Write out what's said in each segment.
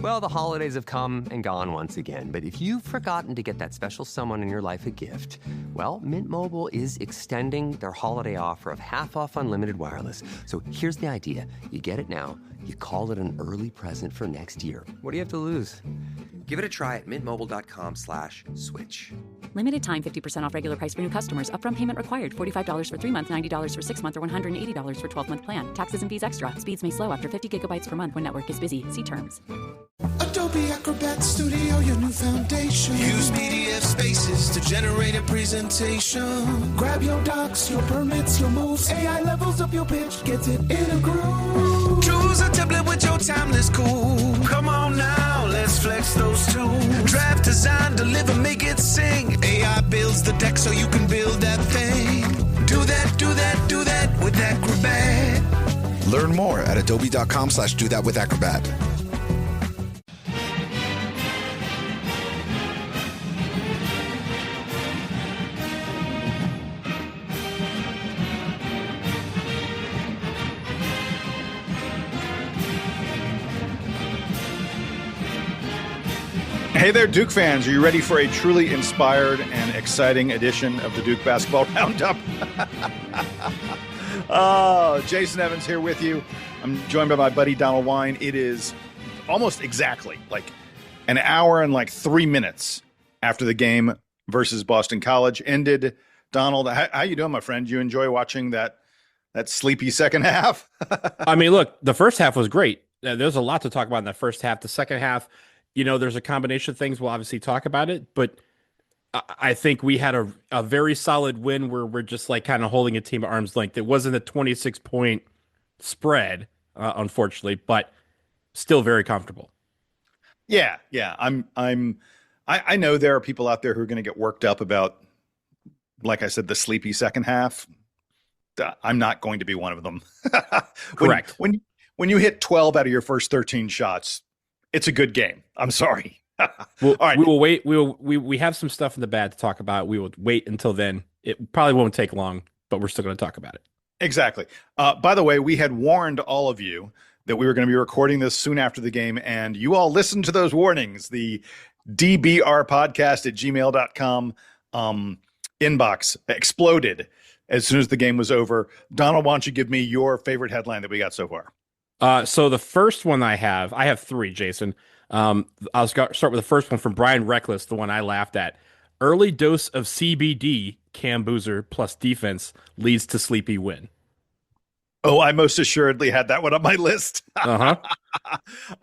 Well, the holidays have come and gone once again, but if you've forgotten to get that special someone in your life a gift, well, Mint Mobile is extending their holiday offer of half off unlimited wireless. So here's the idea. You get it now, you call it an early present for next year. What do you have to lose? Give it a try at mintmobile.com/switch. Limited time 50% off regular price for new customers. Upfront payment required. $45 for 3 months, $90 for 6 months, or $180 for 12-month plan. Taxes and fees extra. Speeds may slow after 50 gigabytes per month when network is busy. See terms. Adobe Acrobat Studio, your new foundation. Use PDF spaces to generate a presentation. Grab your docs, your permits, your moves. AI levels up your pitch, gets it in a groove. Choose a template with your timeless cool. Come on now, let's flex those tools. Draft, design, deliver, make it sing. AI builds the deck so you can build that thing. Do that, do that, do that with Acrobat. Learn more at adobe.com/do-that-with-acrobat. Hey there, Duke fans. Are you ready for a truly inspired and exciting edition of the Duke Basketball Roundup? Oh, Jason Evans here with you. I'm joined by my buddy Donald Wine. It is almost exactly like an hour and like 3 minutes after the game versus Boston College ended. Donald, how you doing, my friend? You enjoy watching that sleepy second half? I mean, look, the first half was great. There's a lot to talk about in that first half. The second half, you know, there's a combination of things. We'll obviously talk about it, but I think we had a very solid win where we're just like kind of holding a team at arm's length. It wasn't a 26-point spread, unfortunately, but still very comfortable. Yeah. I know there are people out there who are going to get worked up about, like I said, the sleepy second half. I'm not going to be one of them. Correct. When you hit 12 out of your first 13 shots, it's a good game. I'm sorry. All right. We will wait. We have some stuff in the bag to talk about. We will wait until then. It probably won't take long, but we're still going to talk about it. Exactly. By the way, we had warned all of you that we were going to be recording this soon after the game, and you all listened to those warnings. The dbrpodcast@gmail.com inbox exploded as soon as the game was over. Donald, why don't you give me your favorite headline that we got so far? So the first one I have three, Jason. I'll start with the first one from Brian Reckless, the one I laughed at. Early dose of CBD, Cam Boozer plus defense leads to sleepy win. Oh, I most assuredly had that one on my list. Uh-huh.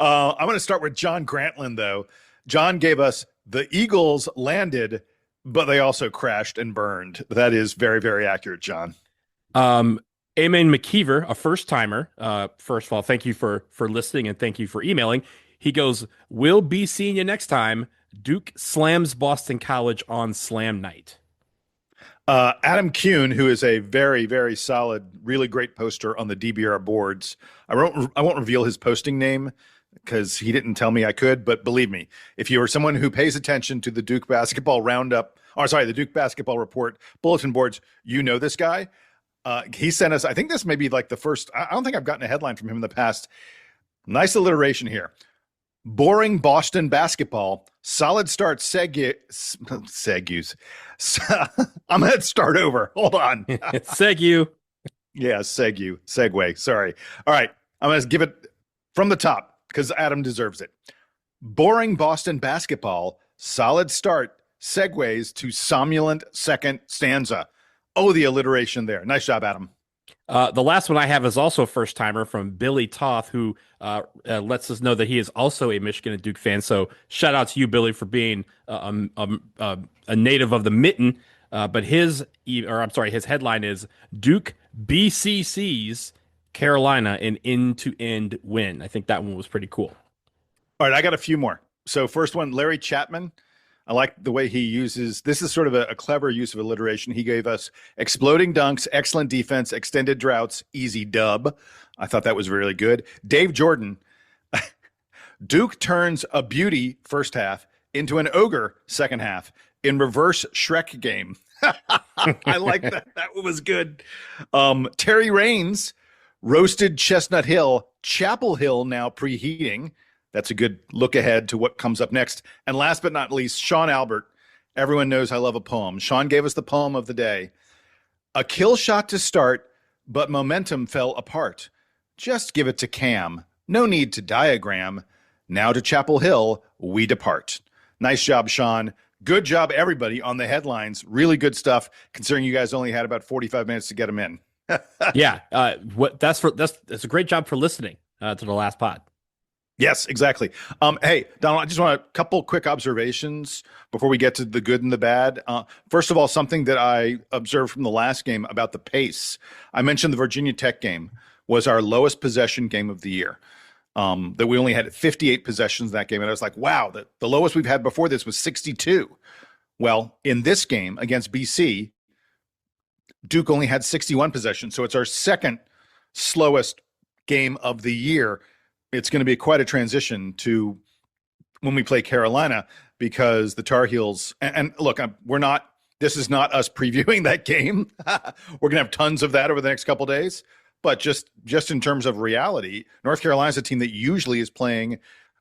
I'm going to start with John Grantland, though. John gave us the Eagles landed, but they also crashed and burned. That is very, very accurate, John. Eamon McKeever, a first-timer. First of all, thank you for listening and thank you for emailing. He goes, we'll be seeing you next time. Duke slams Boston College on slam night. Adam Kuhn, who is a very, very solid, really great poster on the DBR boards. I won't reveal his posting name because he didn't tell me I could, but believe me, if you are someone who pays attention to the Duke Basketball Roundup, the Duke Basketball Report bulletin boards, you know this guy. He sent us, I think this may be like the first, I don't think I've gotten a headline from him in the past. Nice alliteration here. Boring Boston basketball, solid start Segus. I'm going to start over. Hold on. Segu. Yeah, Segue. Sorry. All right. I'm going to give it from the top because Adam deserves it. Boring Boston basketball, solid start segues to somnolent second stanza. Oh, the alliteration there. Nice job, Adam. The last one I have is also a first-timer from Billy Toth, who lets us know that he is also a Michigan and Duke fan. So shout out to you, Billy, for being a native of the Mitten. But his headline is Duke BCC's Carolina an end-to-end win. I think that one was pretty cool. All right, I got a few more. So first one, Larry Chapman. I like the way he uses, this is sort of a clever use of alliteration. He gave us exploding dunks, excellent defense, extended droughts, easy dub. I thought that was really good. Dave Jordan, Duke turns a beauty first half into an ogre second half in reverse Shrek game. I like that. That was good. Terry Raines, roasted Chestnut Hill, Chapel Hill now preheating. That's a good look ahead to what comes up next. And last but not least, Sean Albert. Everyone knows I love a poem. Sean gave us the poem of the day. A kill shot to start, but momentum fell apart. Just give it to Cam. No need to diagram. Now to Chapel Hill we depart. Nice job, Sean. Good job, everybody, on the headlines. Really good stuff, considering you guys only had about 45 minutes to get them in. Yeah, that's a great job for listening to the last pod. Yes, exactly. Hey, Donald, I just want a couple quick observations before we get to the good and the bad. First of all, something that I observed from the last game about the pace. I mentioned the Virginia Tech game was our lowest possession game of the year. That we only had 58 possessions in that game. And I was like, wow, the lowest we've had before this was 62. Well, in this game against BC, Duke only had 61 possessions. So it's our second slowest game of the year. It's going to be quite a transition to when we play Carolina, because the Tar Heels, and look, this is not us previewing that game. We're going to have tons of that over the next couple of days. But just in terms of reality, North Carolina's a team that usually is playing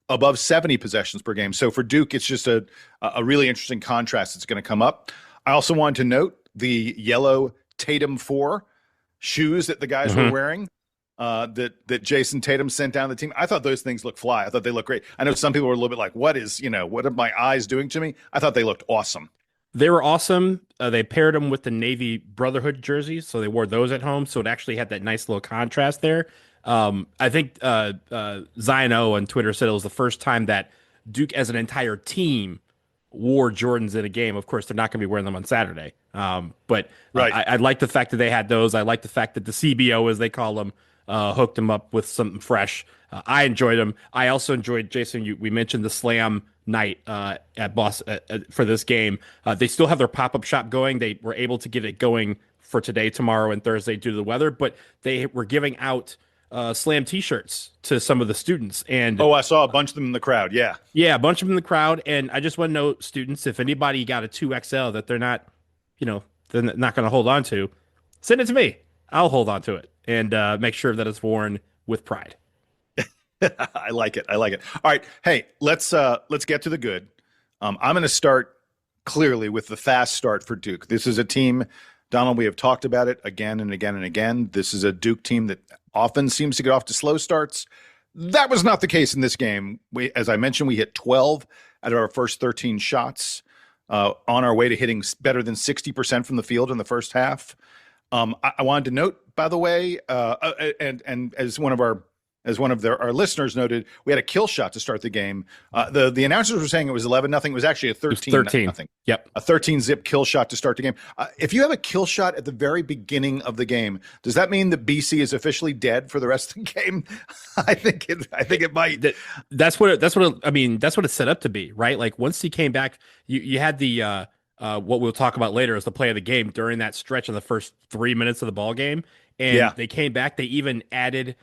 above 70 possessions per game. So for Duke, it's just a really interesting contrast that's going to come up. I also wanted to note the yellow Tatum 4 shoes that the guys were wearing. That Jason Tatum sent down the team. I thought those things looked fly. I thought they looked great. I know some people were a little bit like, what are my eyes doing to me? I thought they looked awesome. They were awesome. They paired them with the Navy Brotherhood jerseys, so they wore those at home. So it actually had that nice little contrast there. I think Zion O on Twitter said it was the first time that Duke as an entire team wore Jordans in a game. Of course, they're not going to be wearing them on Saturday. But right. I like the fact that they had those. I like the fact that the CBO, as they call them, hooked them up with something fresh. I enjoyed them. I also enjoyed, Jason, we mentioned the Slam night at Boston for this game. They still have their pop-up shop going. They were able to get it going for today, tomorrow, and Thursday due to the weather, but they were giving out Slam t-shirts to some of the students. And I saw a bunch of them in the crowd. Yeah, a bunch of them in the crowd. And I just want to know, students, if anybody got a 2XL that they're not going to hold on to, send it to me. I'll hold on to it and make sure that it's worn with pride. I like it. All right. Hey, let's get to the good. I'm going to start clearly with the fast start for Duke. This is a team, Donald, we have talked about it again and again and again. This is a Duke team that often seems to get off to slow starts. That was not the case in this game. As I mentioned, we hit 12 out of our first 13 shots, on our way to hitting better than 60% from the field in the first half. I wanted to note, by the way, and as one of our listeners noted, we had a kill shot to start the game. The announcers were saying it was 11-0. It was actually a 13-0. Yep. A 13-zip kill shot to start the game. If you have a kill shot at the very beginning of the game, does that mean that BC is officially dead for the rest of the game? I think it might. That's what it's set up to be, right? Like once he came back, you had the what we'll talk about later is the play of the game during that stretch of the first 3 minutes of the ball game. And they came back. They even added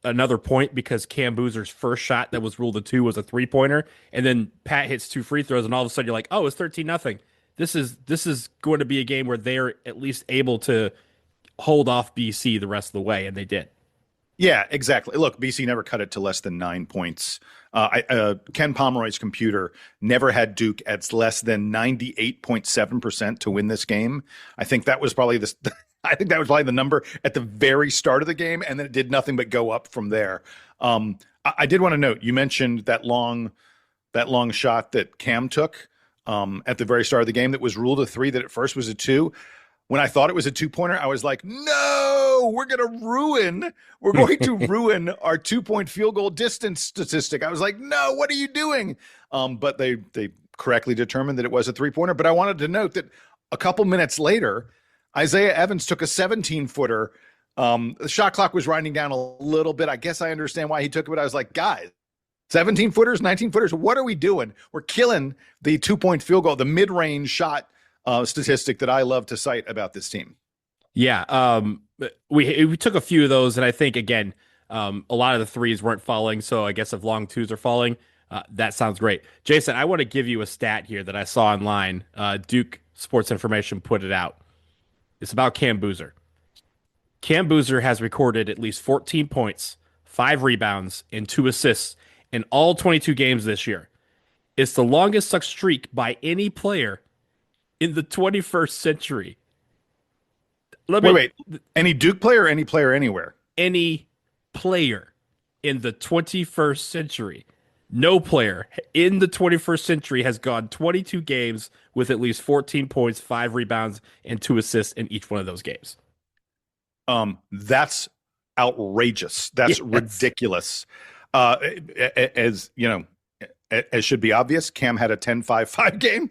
another point because Cam Boozer's first shot that was ruled a 2 was a 3-pointer, and then Pat hits 2 free throws, and all of a sudden you're like, oh, it's 13-0. This is going to be a game where they're at least able to hold off BC the rest of the way, and they did. Yeah, exactly. Look, BC never cut it to less than 9 points. Ken Pomeroy's computer never had Duke at less than 98.7% to win this game. I think that was probably the number at the very start of the game, and then it did nothing but go up from there. I did want to note, you mentioned that long shot that Cam took at the very start of the game that was ruled a 3, that at first was a 2. When I thought it was a 2-pointer, I was like, no, we're going to ruin our 2-point field goal distance statistic. I was like, no, what are you doing? But they correctly determined that it was a 3-pointer. But I wanted to note that a couple minutes later, Isaiah Evans took a 17-footer. The shot clock was winding down a little bit. I guess I understand why he took it, but I was like, guys, 17-footers, 19-footers, what are we doing? We're killing the 2-point field goal, the mid-range shot statistic that I love to cite about this team. Yeah, we took a few of those, and I think, again, a lot of the threes weren't falling, so I guess if long twos are falling, that sounds great. Jason, I want to give you a stat here that I saw online. Duke Sports Information put it out. It's about Cam Boozer. Cam Boozer has recorded at least 14 points, 5 rebounds, and 2 assists in all 22 games this year. It's the longest such streak by any player in the 21st century. Wait. Any Duke player or any player anywhere? Any player in the 21st century. No player in the 21st century has gone 22 games with at least 14 points, 5 rebounds, and 2 assists in each one of those games. That's outrageous. That's ridiculous. As you know, as should be obvious, Cam had a 10-5-5 game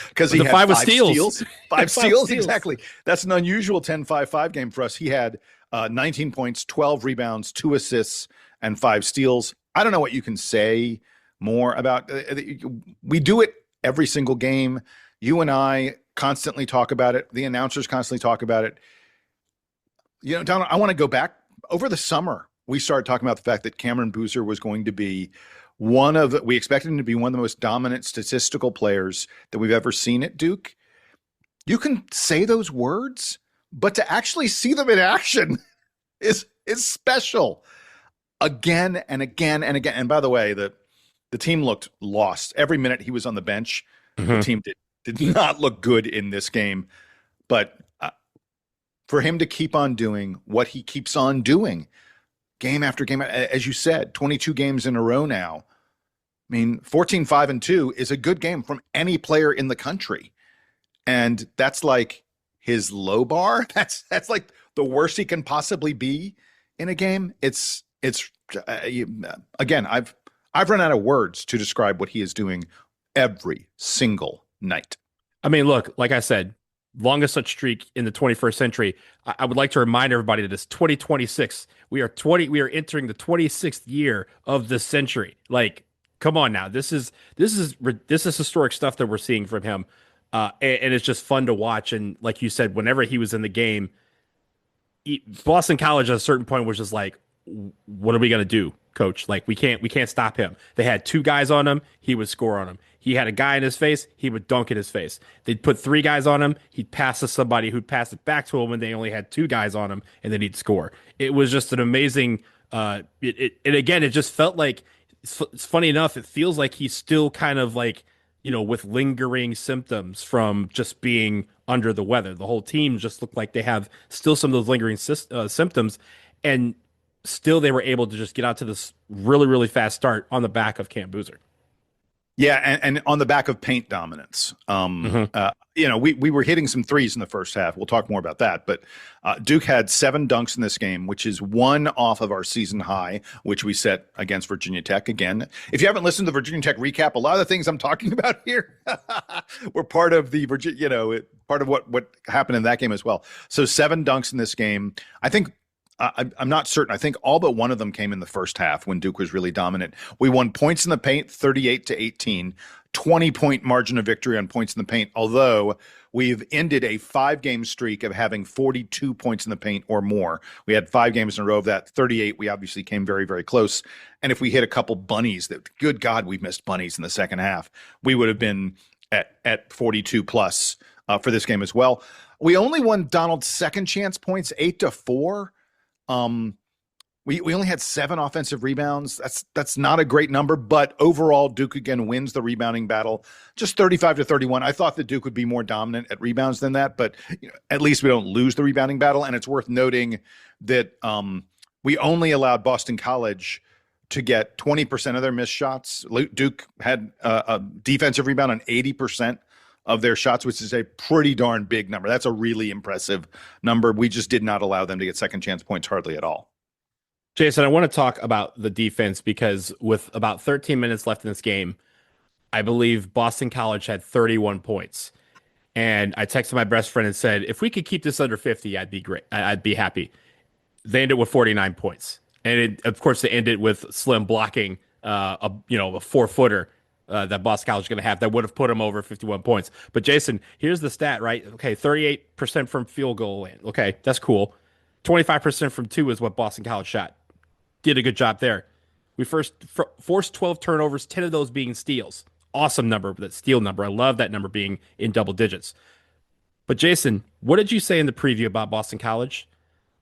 because he had 5 steals. 5 steals, exactly. That's an unusual 10-5-5 game for us. He had 19 points, 12 rebounds, 2 assists, and 5 steals. I don't know what you can say more about. We do it every single game. You and I constantly talk about it. The announcers constantly talk about it. You know, Donald, I want to go back. Over the summer, we started talking about the fact that Cameron Boozer was going to be we expected him to be one of the most dominant statistical players that we've ever seen at Duke. You can say those words, but to actually see them in action is special. Again and again and again. And by the way, the team looked lost. Every minute he was on the bench, the team did not look good in this game. But for him to keep on doing what he keeps on doing, game after game, as you said, 22 games in a row now. I mean, 14-5-2 is a good game from any player in the country. And that's like his low bar. That's like the worst he can possibly be in a game. It's again, I've run out of words to describe what he is doing every single night. I mean, look, like I said, longest such streak in the 21st century. I would like to remind everybody that it's 2026. We are entering the 26th year of the century. Like, come on now. This is historic stuff that we're seeing from him. And it's just fun to watch. And like you said, whenever he was in the game, Boston College at a certain point was just like, what are we going to do, coach? Like, we can't stop him. They had 2 guys on him. He would score on him. He had a guy in his face. He would dunk in his face. They'd put 3 guys on him. He'd pass to somebody who'd pass it back to him when they only had 2 guys on him, and then he'd score. It was just an amazing, and again, it just felt like, it's funny enough, it feels like he's still kind of like, you know, with lingering symptoms from just being under the weather. The whole team just looked like they have still some of those lingering symptoms, and still they were able to just get out to this really, really fast start on the back of Cam Boozer. Yeah, and on the back of paint dominance. You know, we were hitting some threes in the first half. We'll talk more about that. But Duke had 7 dunks in this game, which is 1 off of our season high, which we set against Virginia Tech. Again, if you haven't listened to the Virginia Tech recap, a lot of the things I'm talking about here were part of the part of what happened in that game as well. So 7 dunks in this game. I think I'm not certain. I think all but one of them came in the first half when Duke was really dominant. We won points in the paint, 38-18, 20-point margin of victory on points in the paint, although we've ended a 5-game streak of having 42 points in the paint or more. We had 5 games in a row of that. 38, we obviously came very, very close. And if we hit a couple bunnies, good God, we've missed bunnies in the second half, we would have been at 42 plus for this game as well. We only won Donald's second chance points, 8-4. We only had 7 offensive rebounds. That's not a great number, but overall Duke again wins the rebounding battle, just 35-31. I thought that Duke would be more dominant at rebounds than that, but you know, at least we don't lose the rebounding battle. And it's worth noting that we only allowed Boston College to get 20% of their missed shots. Duke had a defensive rebound on 80% of their shots, which is a pretty darn big number. That's a really impressive number. We just did not allow them to get second chance points hardly at all. Jason, I want to talk about the defense because with about 13 minutes left in this game, I believe Boston College had 31 points. And I texted my best friend and said, if we could keep this under 50, I'd be great. I'd be happy. They ended with 49 points. And of course, they ended with Slim blocking a 4-footer that Boston College is going to have that would have put them over 51 points. But Jason, here's the stat, right? Okay, 38% from field goal land. Okay, that's cool. 25% from 2 is what Boston College shot. Did a good job there. We forced 12 turnovers, 10 of those being steals. Awesome number, that steal number. I love that number being in double digits. But Jason, what did you say in the preview about Boston College?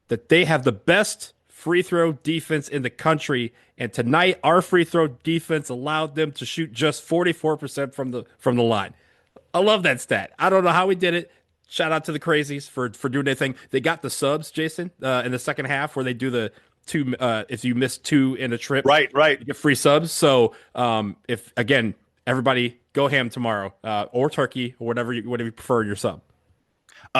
That they have the best free throw defense in the country. And tonight, our free throw defense allowed them to shoot just 44% from the line. I love that stat. I don't know how we did it. Shout out to the Crazies for doing their thing. They got the subs, Jason, in the second half where they do the two. If you miss two in a trip, right, you get free subs. So if again, everybody go ham tomorrow, or turkey, or whatever you prefer your sub.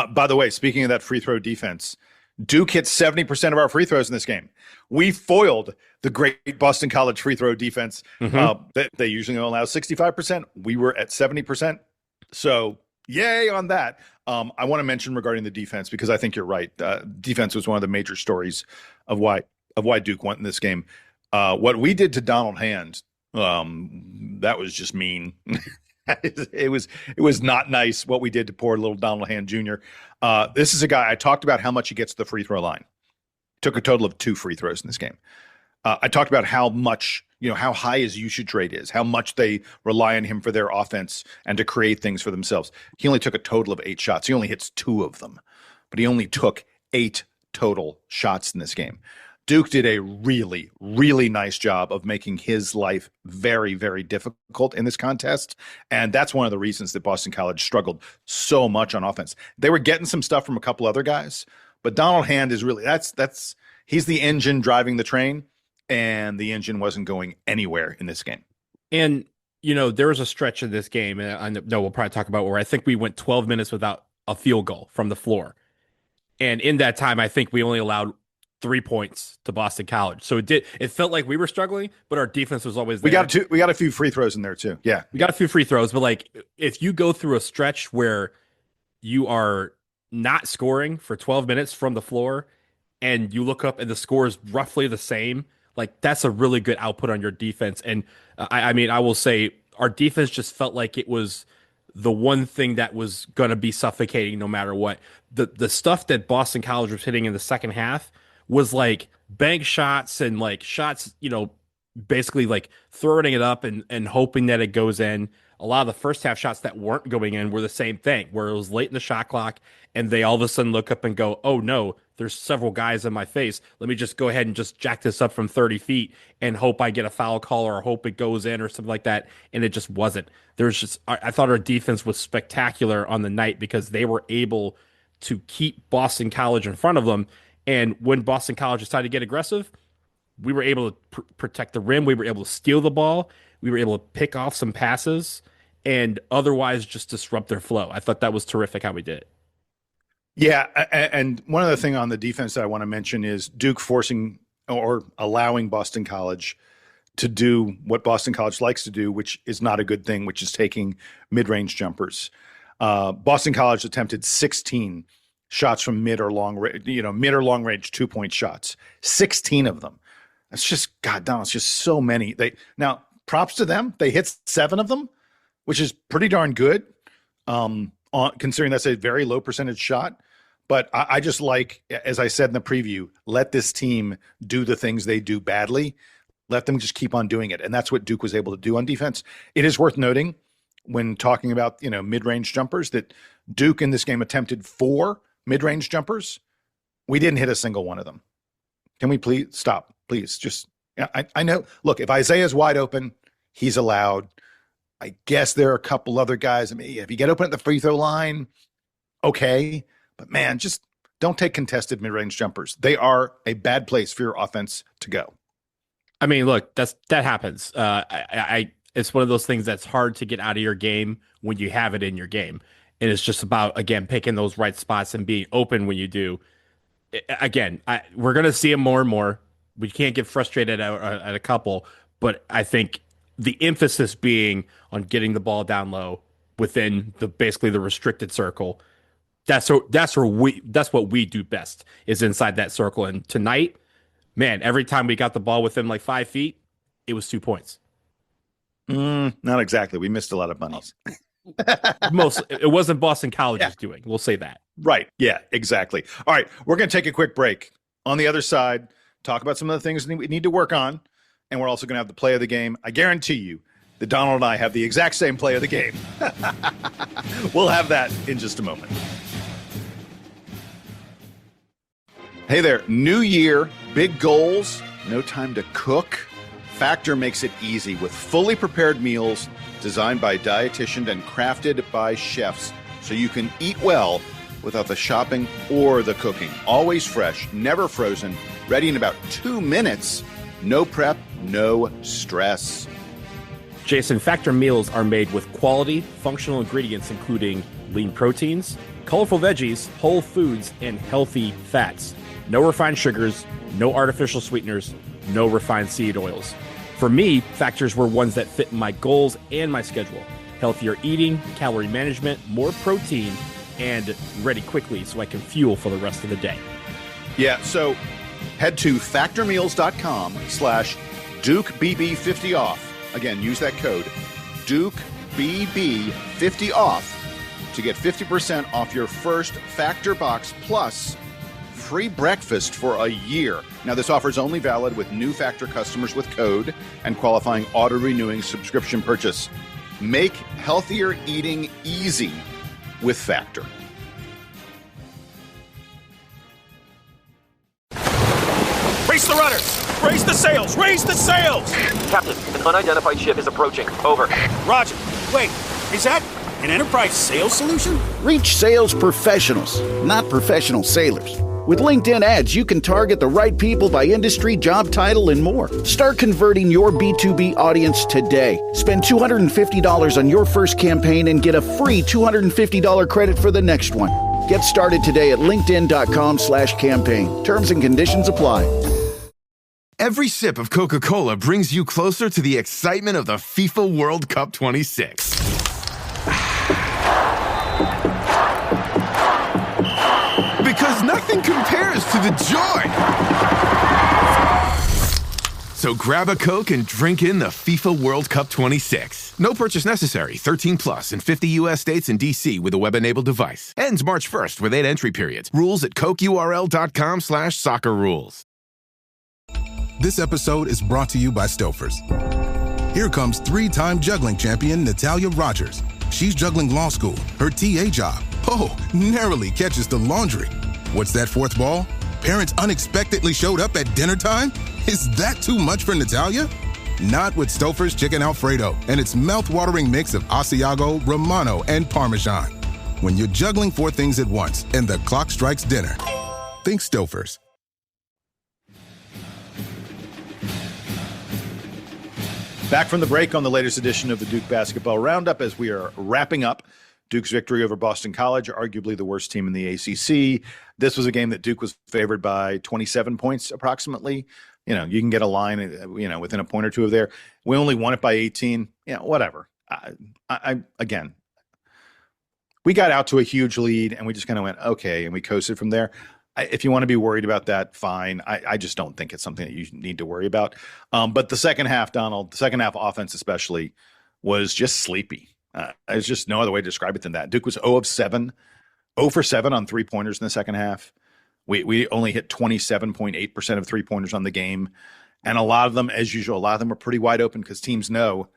By the way, speaking of that free throw defense, Duke hit 70% of our free throws in this game. We foiled the great Boston College free throw defense. They usually allow 65%. We were at 70%. So yay on that. I want to mention regarding the defense, because I think you're right. Defense was one of the major stories of why Duke won in this game. What we did to Donald Hand, that was just mean. It was not nice what we did to poor little Donald Hand Jr. This is a guy, I talked about how much he gets to the free throw line. Took a total of 2 free throws in this game. I talked about how much, how high his usage rate is, how much they rely on him for their offense and to create things for themselves. He only took a total of 8 shots. He only hits 2 of them, but he only took 8 total shots in this game. Duke did a really, really nice job of making his life very, very difficult in this contest. And that's one of the reasons that Boston College struggled so much on offense. They were getting some stuff from a couple other guys, but Donald Hand is really, he's the engine driving the train, and the engine wasn't going anywhere in this game. And, there was a stretch in this game, and I know we'll probably talk about where I think we went 12 minutes without a field goal from the floor. And in that time, I think we only allowed 3 points to Boston College. So it felt like we were struggling, but our defense was always there. We got a few free throws in there too. Yeah. We got a few free throws, but like if you go through a stretch where you are not scoring for 12 minutes from the floor and you look up and the score is roughly the same, like that's a really good output on your defense. And I will say our defense just felt like it was the one thing that was going to be suffocating no matter what. The stuff that Boston College was hitting in the second half was like bank shots and like shots, basically like throwing it up and hoping that it goes in. A lot of the first half shots that weren't going in were the same thing, where it was late in the shot clock and they all of a sudden look up and go, oh no, there's several guys in my face. Let me just go ahead and just jack this up from 30 feet and hope I get a foul call or hope it goes in or something like that. And it just wasn't. I thought our defense was spectacular on the night because they were able to keep Boston College in front of them. And when Boston College decided to get aggressive, we were able to protect the rim. We were able to steal the ball. We were able to pick off some passes and otherwise just disrupt their flow. I thought that was terrific how we did it. Yeah, and one other thing on the defense that I want to mention is Duke forcing or allowing Boston College to do what Boston College likes to do, which is not a good thing, which is taking mid-range jumpers. Boston College attempted 16 shots from mid or long range 2-point shots, 16 of them. That's just, God damn, it's just so many. Now, props to them. They hit 7 of them, which is pretty darn good, considering that's a very low percentage shot. But I just like, as I said in the preview, let this team do the things they do badly. Let them just keep on doing it. And that's what Duke was able to do on defense. It is worth noting when talking about, mid-range jumpers that Duke in this game attempted 4 mid-range jumpers. We didn't hit a single one of them. Can we please stop? Please just, I know. Look, if Isaiah's wide open, he's allowed. I guess there are a couple other guys. I mean, if you get open at the free throw line, okay. But man, just don't take contested mid-range jumpers. They are a bad place for your offense to go. I mean, look, that happens. It's one of those things that's hard to get out of your game when you have it in your game. And it's just about, again, picking those right spots and being open when you do. Again, we're going to see them more and more. We can't get frustrated at a couple, but I think the emphasis being on getting the ball down low within basically the restricted circle. That's what we do best, is inside that circle. And tonight, man, every time we got the ball within like 5 feet, it was 2 points. Not exactly. We missed a lot of bunnies. It wasn't Boston College's doing. We'll say that. Right. Yeah, exactly. All right. We're going to take a quick break. On the other side, talk about some of the things we need to work on. And we're also going to have the play of the game. I guarantee you that Donald and I have the exact same play of the game. We'll have that in just a moment. Hey there. New year, Big goals, no time to cook? Factor makes it easy with fully prepared meals designed by dietitians and crafted by chefs so you can eat well without the shopping or the cooking. Always fresh, never frozen, ready in about 2 minutes. No prep, no stress. Jason, Factor meals are made with quality, functional ingredients including lean proteins, colorful veggies, whole foods, and healthy fats. No refined sugars, no artificial sweeteners, no refined seed oils. For me, Factors were ones that fit my goals and my schedule. Healthier eating, calorie management, more protein, and ready quickly so I can fuel for the rest of the day. Yeah, so head to factormeals.com/DukeBB50 off. Again, use that code DukeBB50 off to get 50% off your first Factor box plus free breakfast for a year. Now, this offer is only valid with new Factor customers with code and qualifying auto-renewing subscription purchase. Make healthier eating easy with Factor. Raise the runners! Raise the sails! Raise the sails! Captain, an unidentified ship is approaching. Over. Roger. Wait, is that an Enterprise sales solution? Reach sales professionals, not professional sailors. With LinkedIn ads, you can target the right people by industry, job title, and more. Start converting your B2B audience today. Spend $250 on your first campaign and get a free $250 credit for the next one. Get started today at linkedin.com/campaign. Terms and conditions apply. Every sip of Coca-Cola brings you closer to the excitement of the FIFA World Cup 26. Because nothing compares to the joy. So grab a Coke and drink in the FIFA World Cup 26. No purchase necessary. 13 plus in 50 U.S. states and D.C. with a web-enabled device. Ends March 1st with 8 entry periods. Rules at CokeURL.com/soccer rules. This episode is brought to you by Stouffer's. Here comes 3-time juggling champion Natalia Rogers. She's juggling law school, her TA job. Oh, narrowly catches the laundry. What's that fourth ball? Parents unexpectedly showed up at dinner time? Is that too much for Natalia? Not with Stouffer's Chicken Alfredo and its mouth-watering mix of Asiago, Romano, and Parmesan. When you're juggling 4 things at once and the clock strikes dinner, think Stouffer's. Back from the break on the latest edition of the Duke Basketball Roundup as we are wrapping up Duke's victory over Boston College, arguably the worst team in the ACC. This was a game that Duke was favored by 27 points approximately. You know, you can get a line, within a point or two of there. We only won it by 18. Whatever. Again, we got out to a huge lead and we just kind of went, okay, and we coasted from there. If you want to be worried about that, fine. I just don't think it's something that you need to worry about. But the second half, Donald, the second half offense especially, was just sleepy. There's just no other way to describe it than that. Duke was 0 for 7 on three-pointers in the second half. We only hit 27.8% of three-pointers on the game. And a lot of them, as usual, were pretty wide open because teams know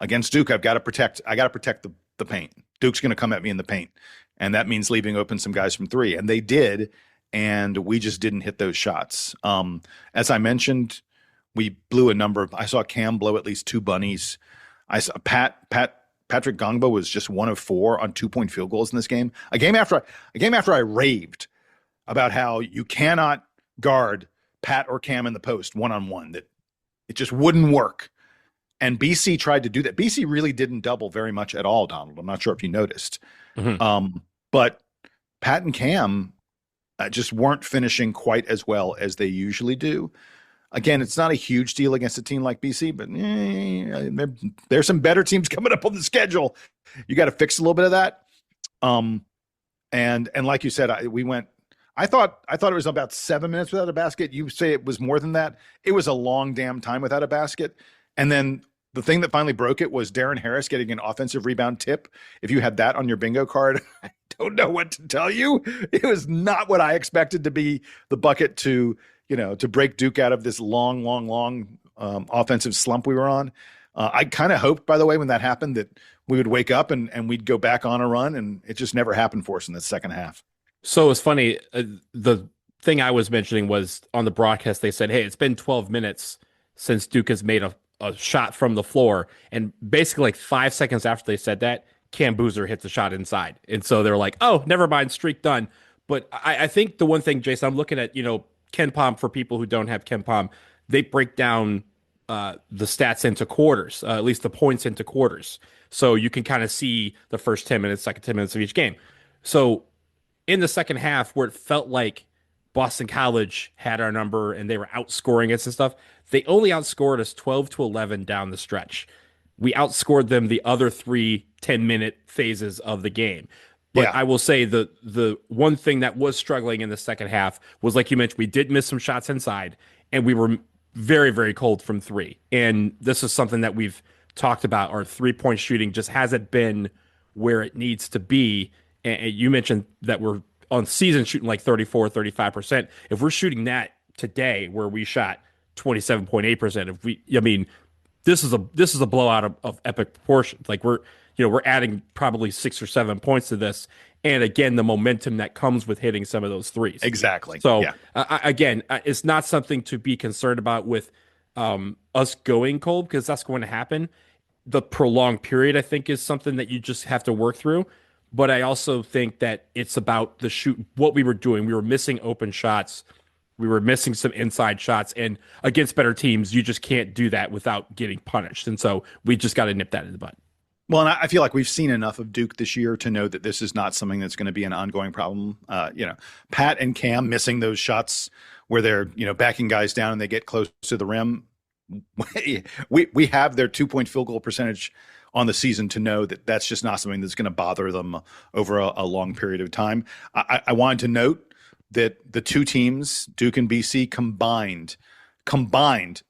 against Duke, I got to protect the paint. Duke's going to come at me in the paint. And that means leaving open some guys from three. And they did. And we just didn't hit those shots. As I mentioned, we blew I saw Cam blow at least 2 bunnies. I saw Patrick Gongbo was just 1 of 4 on 2-point field goals in this game. A game after I raved about how you cannot guard Pat or Cam in the post one-on-one, that it just wouldn't work. And BC tried to do that. BC really didn't double very much at all, Donald. I'm not sure if you noticed. Mm-hmm. But Pat and Cam just weren't finishing quite as well as they usually do. Again, it's not a huge deal against a team like BC, but there's some better teams coming up on the schedule. You got to fix a little bit of that. And like you said, I thought it was about 7 minutes without a basket. You say it was more than that. It was a long damn time without a basket. And then the thing that finally broke it was Darren Harris getting an offensive rebound tip. If you had that on your bingo card, I don't know what to tell you. It was not what I expected to be the bucket to break Duke out of this long offensive slump we were on. I kind of hoped, by the way, when that happened, that we would wake up and we'd go back on a run, and it just never happened for us in the second half. So it's funny. The thing I was mentioning was on the broadcast, they said, hey, it's been 12 minutes since Duke has made a shot from the floor. And basically like 5 seconds after they said that, Cam Boozer hits a shot inside. And so they're like, oh, never mind, streak done. But I think the one thing, Jason, I'm looking at, KenPom, for people who don't have KenPom, they break down the stats into quarters, at least the points into quarters. So you can kind of see the first 10 minutes, second 10 minutes of each game. So in the second half, where it felt like Boston College had our number and they were outscoring us and stuff, they only outscored us 12-11 down the stretch. We outscored them the other 3 10-minute phases of the game. But yeah. I will say the one thing that was struggling in the second half was, like you mentioned, we did miss some shots inside, and we were very, very cold from 3. And this is something that we've talked about. Our 3-point shooting just hasn't been where it needs to be. And you mentioned that we're on season shooting like 34-35%. If we're shooting that today, where we shot 27.8%, this is a blowout of epic proportions. Like we're adding probably 6 or 7 points to this. And again, the momentum that comes with hitting some of those threes. Exactly. So again, it's not something to be concerned about with us going cold, because that's going to happen. The prolonged period, I think, is something that you just have to work through. But I also think that it's about the shoot, what we were doing. We were missing open shots. We were missing some inside shots. And against better teams, you just can't do that without getting punished. And so we just got to nip that in the bud. Well, and I feel like we've seen enough of Duke this year to know that this is not something that's going to be an ongoing problem. Pat and Cam missing those shots where they're, backing guys down and they get close to the rim. We have their 2-point field goal percentage on the season to know that that's just not something that's going to bother them over a long period of time. I wanted to note that the two teams, Duke and BC, combined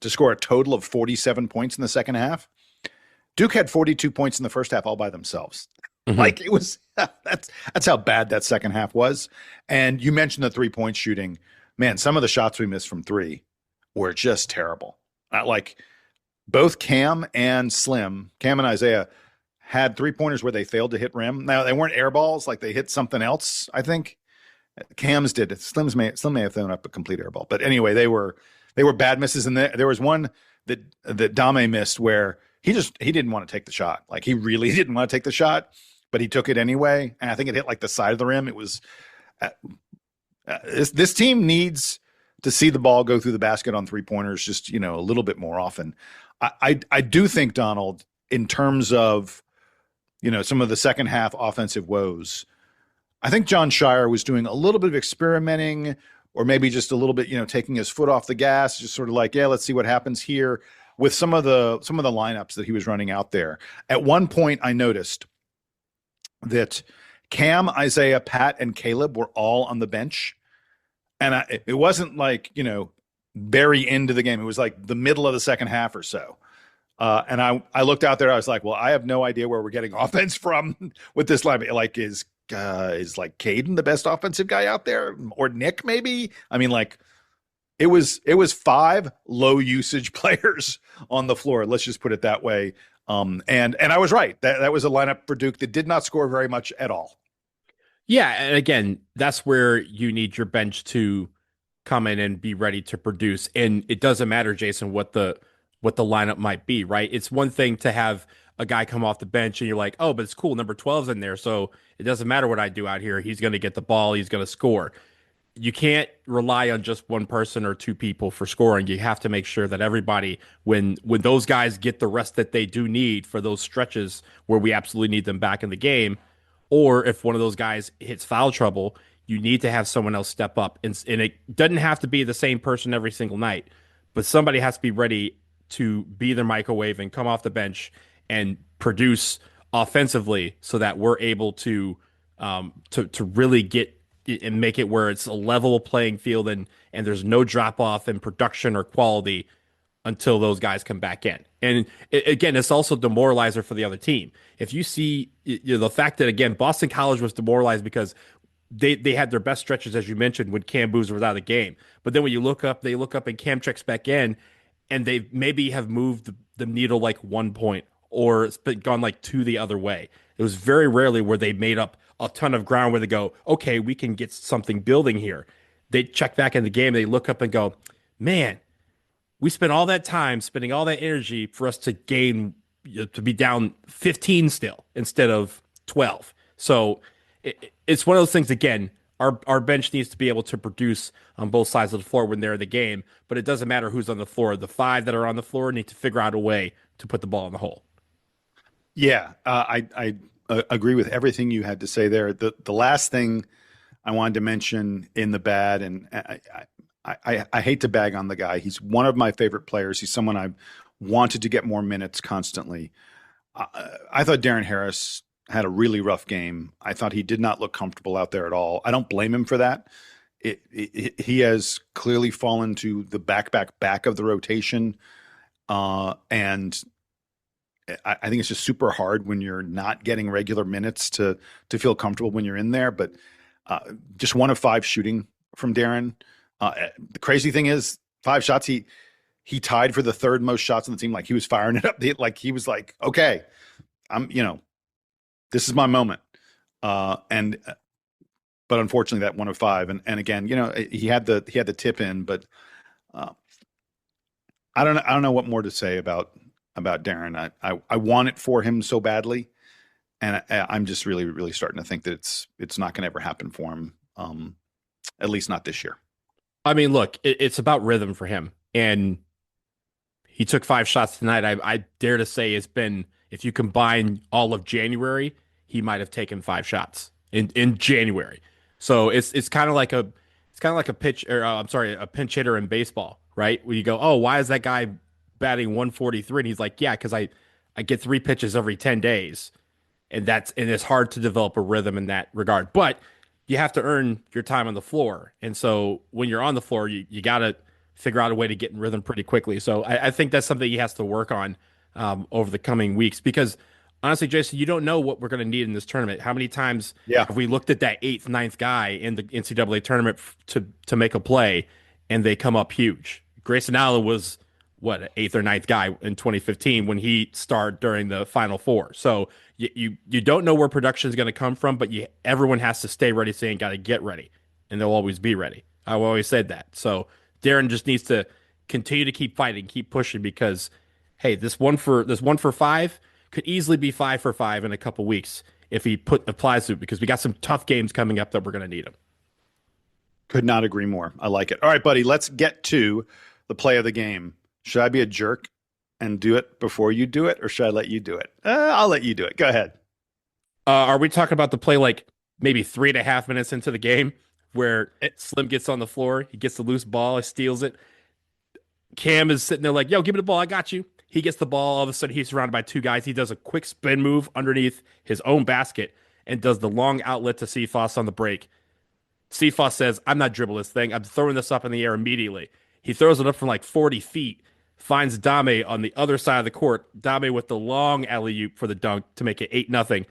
to score a total of 47 points in the second half. Duke had 42 points in the first half all by themselves. Mm-hmm. Like it was, that's how bad that second half was. And you mentioned the 3-point shooting. Man, some of the shots we missed from 3 were just terrible. Like both Cam and Isaiah had 3-pointers where they failed to hit rim. Now they weren't air balls, like they hit something else, I think. Cam's did. Slim may have thrown up a complete air ball. But anyway, they were bad misses. And there was one that Dame missed where he didn't want to take the shot. Like he really didn't want to take the shot, but he took it anyway. And I think it hit like the side of the rim. It was this team needs to see the ball go through the basket on 3-pointers just, a little bit more often. I do think, Donald, in terms of, some of the second half offensive woes, I think Jon Scheyer was doing a little bit of experimenting, or maybe just a little bit, taking his foot off the gas, just sort of like, let's see what happens here with some of the lineups that he was running out there. At one point, I noticed that Cam, Isaiah, Pat, and Caleb were all on the bench. And it wasn't like, very into the game. It was like the middle of the second half or so. And I looked out there. I was like, well, I have no idea where we're getting offense from with this lineup. Like, is like Caden the best offensive guy out there, or Nick maybe? I mean, like it was 5 low usage players on the floor. Let's just put it that way. And I was right. That was a lineup for Duke that did not score very much at all. Yeah, and again, that's where you need your bench to come in and be ready to produce. And it doesn't matter, Jason, what the lineup might be, right? It's one thing to have a guy come off the bench and you're like, oh, but it's cool, number 12's in there, so it doesn't matter what I do out here. He's going to get the ball. He's going to score. You can't rely on just one person or 2 people for scoring. You have to make sure that everybody, when those guys get the rest that they do need for those stretches where we absolutely need them back in the game, or if one of those guys hits foul trouble, you need to have someone else step up. And it doesn't have to be the same person every single night, but somebody has to be ready to be their microwave and come off the bench and produce offensively so that we're able to really get and make it where it's a level playing field and there's no drop off in production or quality until those guys come back in. And again, it's also demoralizer for the other team. If you see the fact that, again, Boston College was demoralized because they had their best stretches, as you mentioned, when Cam Boozer was out of the game. But then when you look up, and Cam checks back in, and they maybe have moved the needle like 1 point, or it's been gone like 2 the other way. It was very rarely where they made up a ton of ground where they go, okay, we can get something building here. they check back in the game, they look up and go, man, we spent all that time spending all that energy for us to gain, to be down 15 still instead of 12. So it's one of those things, again, our bench needs to be able to produce on both sides of the floor when they're in the game, but it doesn't matter who's on the floor. The 5 that are on the floor need to figure out a way to put the ball in the hole. Yeah, I agree with everything you had to say there. The last thing I wanted to mention in the bad, and I hate to bag on the guy. He's one of my favorite players. He's someone I've wanted to get more minutes constantly. I thought Darren Harris had a really rough game. I thought he did not look comfortable out there at all. I don't blame him for that. He has clearly fallen to the back of the rotation. And I think it's just super hard when you're not getting regular minutes to feel comfortable when you're in there. But just 1 of 5 shooting from Darren. The crazy thing is 5 shots. He tied for the 3rd most shots on the team. Like, he was firing it up. Like, he was like, okay, this is my moment. But unfortunately that 1 of 5. And again, he had the tip in, but I don't know what more to say about Darren. I want it for him so badly. And I'm just really, really starting to think that it's not going to ever happen for him. At least not this year. I mean, look, it's about rhythm for him. And he took 5 shots tonight. I dare to say it's been, if you combine all of January, he might have taken 5 shots in January. So it's kind of like a pinch hitter in baseball, right? Where you go, oh, why is that guy batting 143? And he's like, yeah, because I get 3 pitches every 10 days. And it's hard to develop a rhythm in that regard. But you have to earn your time on the floor. And so when you're on the floor, you got to figure out a way to get in rhythm pretty quickly. So I think that's something he has to work on over the coming weeks, because honestly, Jason, you don't know what we're going to need in this tournament. How many times have we looked at that 8th, 9th guy in the NCAA tournament to make a play, and they come up huge? Grayson Allen was, what, an 8th or 9th guy in 2015 when he started during the Final Four. So you don't know where production is going to come from, but everyone has to stay ready, saying got to get ready, and they'll always be ready. I've always said that. So Darren just needs to continue to keep fighting, keep pushing, because, hey, this one for 5 could easily be 5 for 5 in a couple weeks if he applies to it, because we got some tough games coming up that we're going to need him. Could not agree more. I like it. All right, buddy, let's get to the play of the game. Should I be a jerk and do it before you do it, or should I let you do it? I'll let you do it. Go ahead. Are we talking about the play like maybe 3.5 minutes into the game where Slim gets on the floor, he gets the loose ball, he steals it. Cam is sitting there like, yo, give me the ball, I got you. He gets the ball, all of a sudden he's surrounded by 2 guys. He does a quick spin move underneath his own basket and does the long outlet to Cephas on the break. Cephas says, I'm not dribbling this thing. I'm throwing this up in the air immediately. He throws it up from like 40 feet, finds Dame on the other side of the court. Dame with the long alley-oop for the dunk to make it 8-0.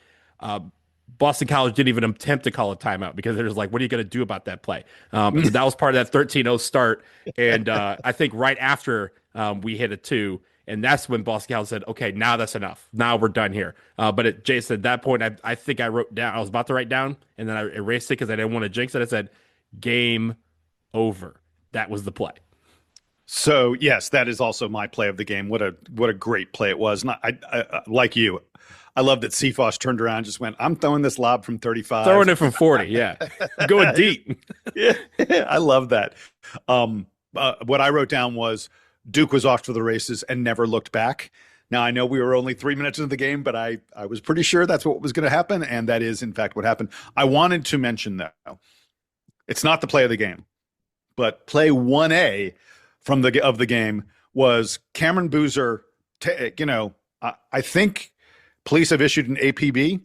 Boston College didn't even attempt to call a timeout because they're just like, what are you going to do about that play? That was part of that 13-0 start. And I think right after we hit a 2, and that's when Boston College said, okay, now that's enough. Now we're done here. But Jason, at that point, I think I wrote down, I was about to write down, and then I erased it because I didn't want to jinx it. I said, game over. That was the play. So, yes, that is also my play of the game. What a great play it was. And I like you, I love that Cephas turned around and just went, I'm throwing this lob from 35. Throwing it from 40, yeah. Going deep. Yeah, I love that. What I wrote down was Duke was off to the races and never looked back. Now, I know we were only 3 minutes into the game, but I was pretty sure that's what was going to happen, and that is, in fact, what happened. I wanted to mention, though, it's not the play of the game, but play 1A of the game was Cameron Boozer. I think police have issued an APB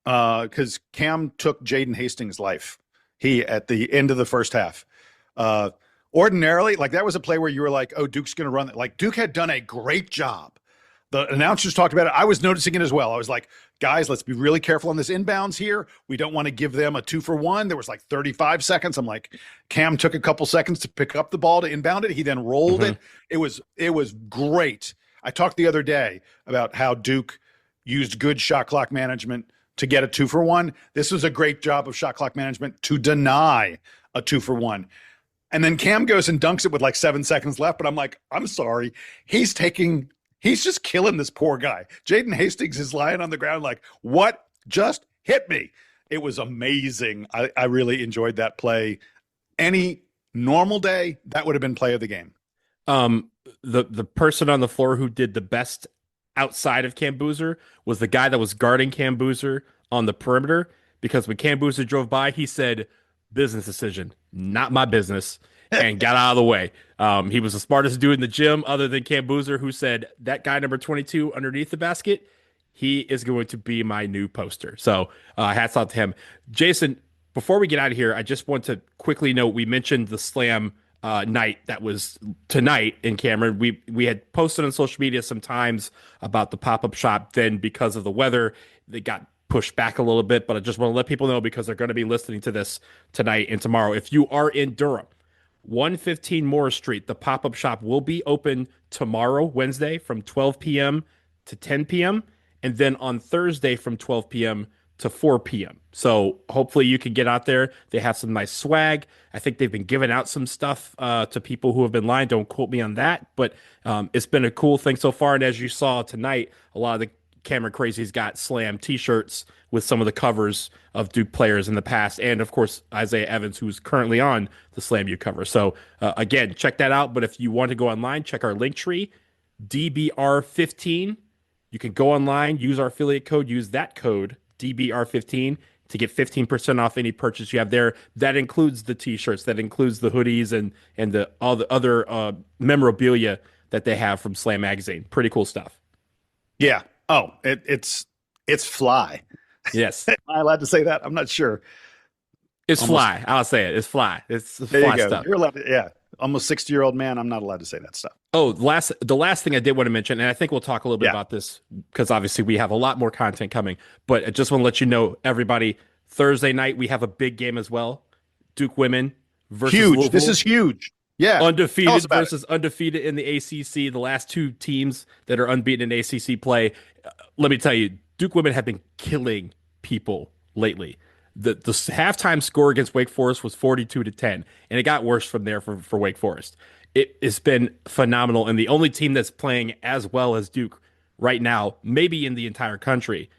because Cam took Jaden Hastings' life. At the end of the first half. Ordinarily, like that was a play where you were like, oh, Duke's going to run it. Like Duke had done a great job. The announcers talked about it. I was noticing it as well. I was like, guys, let's be really careful on this inbounds here. We don't want to give them a 2-for-1. There was like 35 seconds. I'm like, Cam took a couple seconds to pick up the ball to inbound it. He then rolled it. It was great. I talked the other day about how Duke used good shot clock management to get a 2-for-1. This was a great job of shot clock management to deny a 2-for-1. And then Cam goes and dunks it with like 7 seconds left. But I'm like, I'm sorry. He's just killing this poor guy. Jaden Hastings is lying on the ground like, what just hit me? It was amazing. I really enjoyed that play. Any normal day, that would have been play of the game. The person on the floor who did the best outside of Cam Boozer was the guy that was guarding Cam Boozer on the perimeter, because when Cam Boozer drove by, he said, business decision, not my business, and got out of the way. He was the smartest dude in the gym other than Cam Boozer, who said, that guy number 22 underneath the basket, he is going to be my new poster. So hats off to him. Jason, before we get out of here, I just want to quickly note, we mentioned the Slam night that was tonight in Cameron. We had posted on social media sometimes about the pop-up shop. Then because of the weather, they got pushed back a little bit, but I just want to let people know, because they're going to be listening to this tonight and tomorrow. If you are in Durham, 115 Morris Street, the pop-up shop will be open tomorrow, Wednesday, from 12 p.m. to 10 p.m. and then on Thursday from 12 p.m. to 4 p.m. So hopefully you can get out there. They have some nice swag. I think they've been giving out some stuff to people who have been lying. Don't quote me on that, but it's been a cool thing so far. And as you saw tonight, a lot of the Cameron Crazies got Slam t-shirts with some of the covers of Duke players in the past. And of course, Isaiah Evans, who's currently on the Slam U cover. So again, check that out. But if you want to go online, check our link tree, DBR15. You can go online, use our affiliate code, use that code, DBR15, to get 15% off any purchase you have there. That includes the t-shirts, that includes the hoodies and all the other memorabilia that they have from Slam Magazine. Pretty cool stuff. Yeah. Oh, it's fly. Yes. Am I allowed to say that? I'm not sure. It's fly. I'll say it. It's fly. It's fly stuff. You're allowed to, yeah. Almost 60-year-old man. I'm not allowed to say that stuff. Oh, the last thing I did want to mention, and I think we'll talk a little bit about this because obviously we have a lot more content coming, but I just want to let you know, everybody, Thursday night, we have a big game as well. Duke women versus huge. Louisville. This is huge. Yeah. Undefeated versus undefeated in the ACC. The last two teams that are unbeaten in ACC play. Let me tell you, Duke women have been killing people lately. The halftime score against Wake Forest was 42-10, and it got worse from there for Wake Forest. It's been phenomenal, and the only team that's playing as well as Duke right now, maybe in the entire country,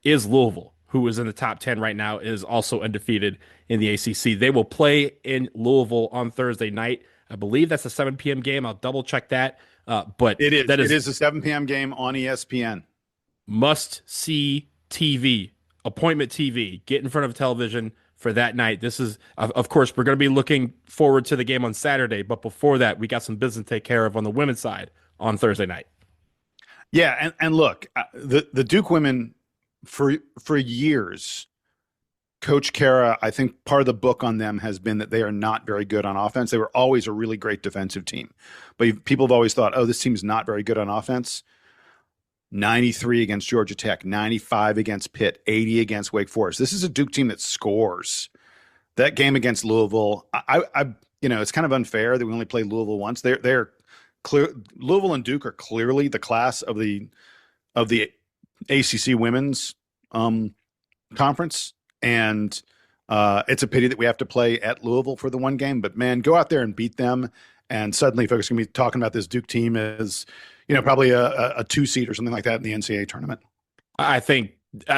is Louisville, who is in the top 10 right now, is also undefeated in the ACC. They will play in Louisville on Thursday night. I believe that's a 7 p.m. game. I'll double-check that. But it is. It is a 7 p.m. game on ESPN. Must-see TV, appointment TV. Get in front of television for that night. This is, of course, we're going to be looking forward to the game on Saturday, but before that, we got some business to take care of on the women's side on Thursday night. Yeah, and look, the Duke women, for years, Coach Kara, I think part of the book on them has been that they are not very good on offense. They were always a really great defensive team, but people have always thought, oh, this team's not very good on offense. 93 against Georgia Tech, 95 against Pitt, 80 against Wake Forest. This is a Duke team that scores. That game against Louisville, it's kind of unfair that we only played Louisville once. They're clear. Louisville and Duke are clearly the class of the ACC women's conference, and it's a pity that we have to play at Louisville for the one game. But man, go out there and beat them, and suddenly folks are going to be talking about this Duke team as probably a 2 seed or something like that in the NCAA tournament. I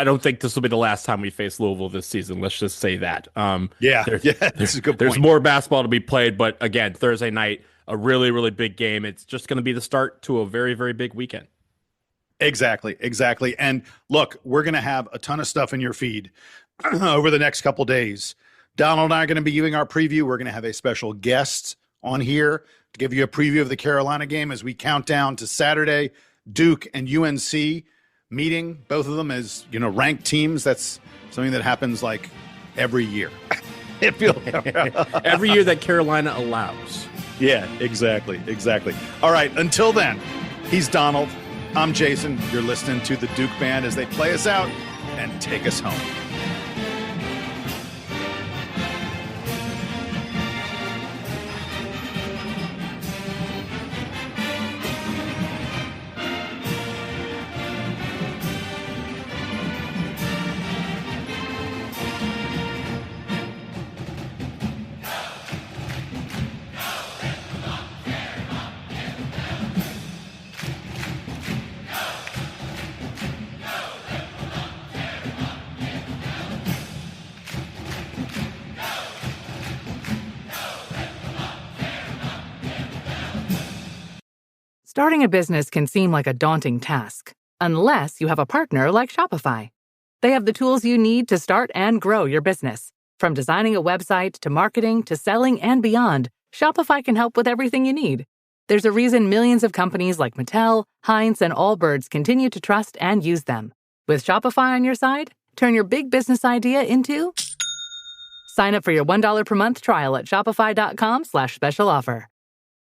don't think this will be the last time we face Louisville this season. Let's just say that. That's a good point. There's more basketball to be played, but again, Thursday night, a really, really big game. It's just going to be the start to a very, very big weekend. Exactly. And look, we're going to have a ton of stuff in your feed over the next couple days. Donald and I are going to be giving our preview. We're going to have a special guest on here to give you a preview of the Carolina game as we count down to Saturday. Duke and UNC meeting, both of them as ranked teams. That's something that happens like every year. Every year that Carolina allows. Yeah, exactly. All right, until then, he's Donald. I'm Jason. You're listening to the Duke Band as they play us out and take us home. Starting a business can seem like a daunting task, unless you have a partner like Shopify. They have the tools you need to start and grow your business. From designing a website to marketing to selling and beyond, Shopify can help with everything you need. There's a reason millions of companies like Mattel, Heinz, and Allbirds continue to trust and use them. With Shopify on your side, turn your big business idea into... Sign up for your $1 per month trial at shopify.com/special offer.